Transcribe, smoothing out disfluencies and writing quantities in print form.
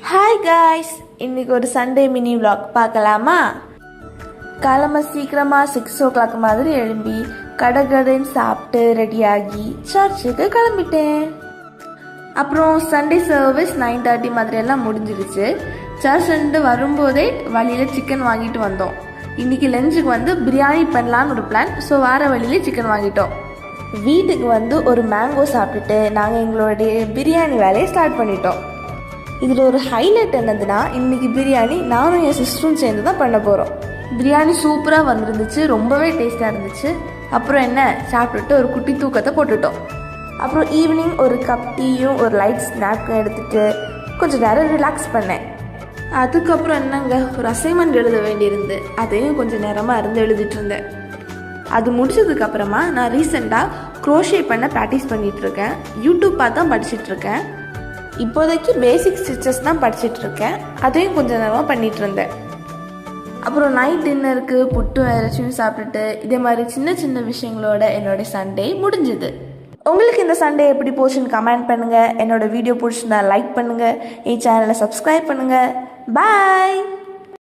Hi guys, இன்றைக்கி ஒரு Sunday mini vlog பார்க்கலாமா? கிளம்ப சீக்கிரமாக 6 o'clock மாதிரி எழும்பி கடகடன்னு சாப்பிட்டு ரெடியாகி சர்ச்சுக்கு கிளம்பிட்டேன். அப்புறம் சண்டே சர்வீஸ் 9:30 மாதிரியெல்லாம் முடிஞ்சிருச்சு. சர்ச் வரும்போதே வழியில் சிக்கன் வாங்கிட்டு வந்தோம். இன்றைக்கி லஞ்சுக்கு பிரியாணி பண்ணலான்னு ஒரு பிளான். ஸோ வார வழியிலே சிக்கன் வாங்கிட்டோம். வீட்டுக்கு ஒரு மேங்கோ சாப்பிட்டுட்டு நாங்கள் எங்களுடைய பிரியாணி வேலையை ஸ்டார்ட் பண்ணிட்டோம். இதில் ஒரு ஹைலைட் என்னதுன்னா, இன்றைக்கி பிரியாணி நானும் என் சிஸ்டரும் சேர்ந்து தான் பண்ண போகிறோம். பிரியாணி சூப்பராக வந்துருந்துச்சு, ரொம்பவே டேஸ்ட்டாக இருந்துச்சு. அப்புறம் என்ன சாப்பிட்டுட்டு ஒரு குட்டி தூக்கத்தை போட்டுட்டோம். அப்புறம் ஈவினிங் ஒரு கப் டீயும் ஒரு லைட் ஸ்நாக்கும் எடுத்துகிட்டு கொஞ்சம் நேரம் ரிலாக்ஸ் பண்ணேன். அதுக்கப்புறம் என்னங்க, ஒரு அசைன்மெண்ட் எழுத வேண்டியிருந்து அதையும் கொஞ்சம் நேரமாக இருந்து எழுதிட்டு இருந்தேன். அது முடிச்சதுக்கப்புறமா நான் ரீசெண்டாக க்ரோஷே பண்ண ப்ராக்டிஸ் பண்ணிகிட்ருக்கேன். யூடியூப் பார்த்து தான் படிச்சுட்ருக்கேன். இப்போதைக்கு பேசிக் ஸ்டிச்சஸ் தான் படிச்சுட்ருக்கேன். அதையும் கொஞ்சம் நேரமாக பண்ணிகிட்டு இருந்தேன். அப்புறம் நைட் டின்னருக்கு புட்டும் இறைச்சியும் சாப்பிட்டுட்டு இதே மாதிரி சின்ன சின்ன விஷயங்களோட என்னோடய சண்டே முடிஞ்சுது. உங்களுக்கு இந்த சண்டே எப்படி போச்சுன்னு கமெண்ட் பண்ணுங்கள். என்னோடய வீடியோ பிடிச்சிருந்தா லைக் பண்ணுங்கள். என் சேனலை சப்ஸ்கிரைப் பண்ணுங்கள். பாய்.